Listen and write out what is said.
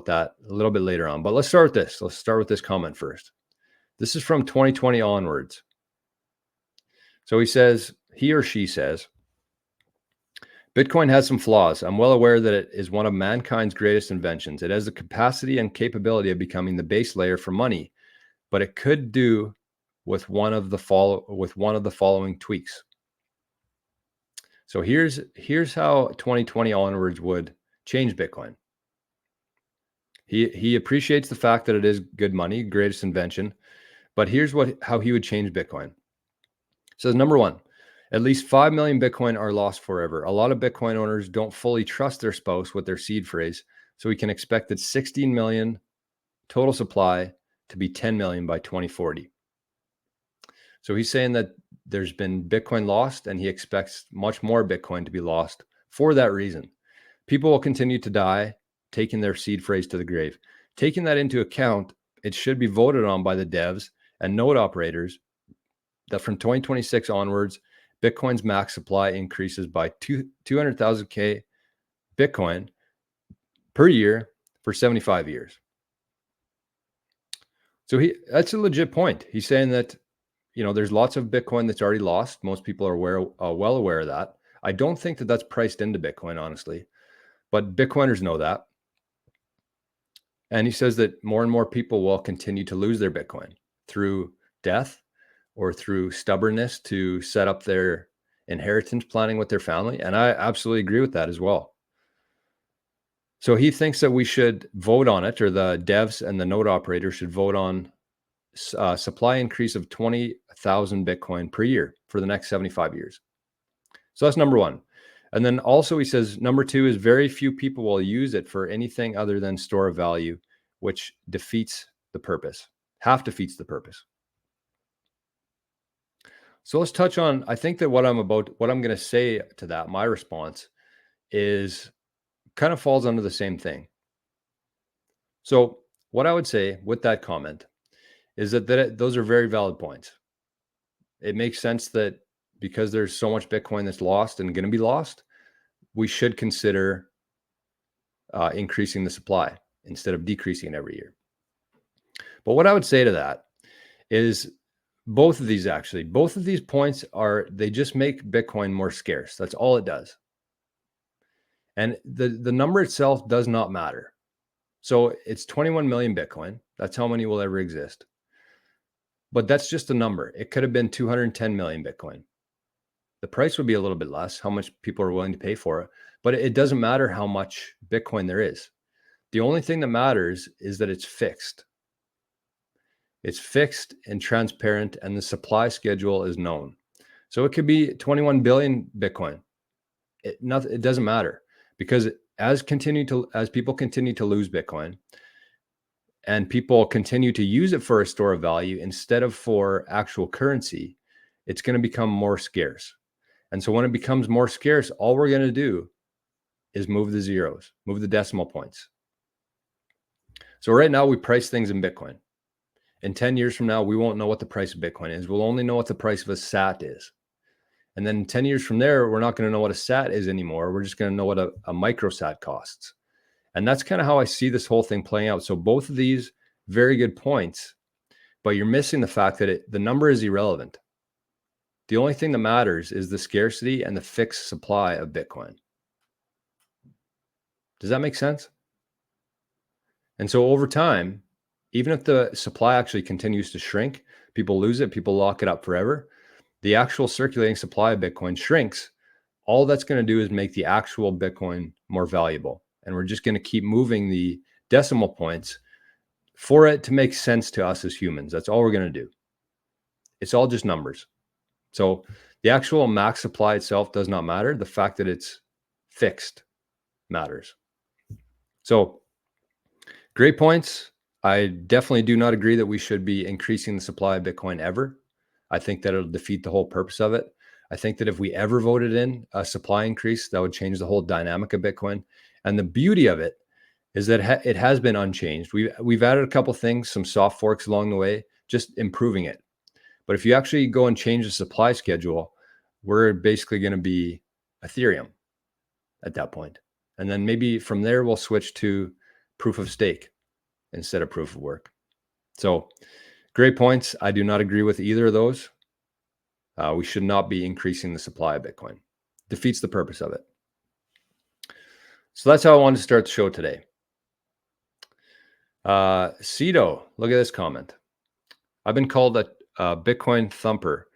that a little bit later on. But let's start with this. Let's start with this comment first. This is from 2020 onwards. So he or she says, Bitcoin has some flaws. I'm well aware that it is one of mankind's greatest inventions. It has the capacity and capability of becoming the base layer for money, but it could do with one of the following tweaks. So here's how 2020 onwards would change Bitcoin. He appreciates the fact that it is good money, greatest invention, but here's how he would change Bitcoin. Says number one, at least 5 million Bitcoin are lost forever. A lot of Bitcoin owners don't fully trust their spouse with their seed phrase, so we can expect that 16 million total supply to be 10 million by 2040. So he's saying that there's been Bitcoin lost, and he expects much more Bitcoin to be lost for that reason. People will continue to die, taking their seed phrase to the grave. Taking that into account, it should be voted on by the devs and node operators that from 2026 onwards, Bitcoin's max supply increases by 200,000 Bitcoin per year for 75 years. So that's a legit point. He's saying that, there's lots of Bitcoin that's already lost. Most people are well aware of that. I don't think that that's priced into Bitcoin, honestly, but Bitcoiners know that. And he says that more and more people will continue to lose their Bitcoin through death or through stubbornness to set up their inheritance planning with their family. And I absolutely agree with that as well. So he thinks that we should vote on it, or the devs and the node operators should vote on supply increase of 20,000 Bitcoin per year for the next 75 years. So that's number one. And then also he says, number two is very few people will use it for anything other than store of value, which defeats the purpose. Half defeats the purpose. So let's touch on, I think that what I'm going to say to that, my response is kind of falls under the same thing. So what I would say with that comment is that those are very valid points. It makes sense that because there's so much Bitcoin that's lost and going to be lost, we should consider increasing the supply instead of decreasing it every year. But what I would say to that is both of these points they just make Bitcoin more scarce. That's all it does. And the number itself does not matter. So it's 21 million Bitcoin. That's how many will ever exist. But that's just a number. It could have been 210 million Bitcoin. The price would be a little bit less, how much people are willing to pay for it. But it doesn't matter how much Bitcoin there is. The only thing that matters is that it's fixed. It's fixed and transparent, and the supply schedule is known. So it could be 21 billion Bitcoin. It doesn't matter, because as people continue to lose Bitcoin and people continue to use it for a store of value instead of for actual currency, it's going to become more scarce. And so when it becomes more scarce, all we're going to do is move the zeros, move the decimal points. So right now we price things in Bitcoin. In 10 years from now, we won't know what the price of Bitcoin is. We'll only know what the price of a sat is. And then 10 years from there, we're not going to know what a sat is anymore. We're just going to know what a microsat costs. And that's kind of how I see this whole thing playing out. So both of these, very good points, but you're missing the fact that the number is irrelevant. The only thing that matters is the scarcity and the fixed supply of Bitcoin. Does that make sense? And so over time, even if the supply actually continues to shrink, people lose it, people lock it up forever, the actual circulating supply of Bitcoin shrinks. All that's going to do is make the actual Bitcoin more valuable. And we're just going to keep moving the decimal points for it to make sense to us as humans. That's all we're going to do. It's all just numbers. So the actual max supply itself does not matter. The fact that it's fixed matters. So great points. I definitely do not agree that we should be increasing the supply of Bitcoin ever. I think that it'll defeat the whole purpose of it. I think that if we ever voted in a supply increase, that would change the whole dynamic of Bitcoin. And the beauty of it is that it has been unchanged. We've added a couple things, some soft forks along the way, just improving it. But if you actually go and change the supply schedule, we're basically going to be Ethereum at that point. And then maybe from there, we'll switch to proof of stake instead of proof of work. So great points. I do not agree with either of those. We should not be increasing the supply of Bitcoin. Defeats the purpose of it. So that's how I wanted to start the show today. Cito, look at this comment. I've been called a Bitcoin thumper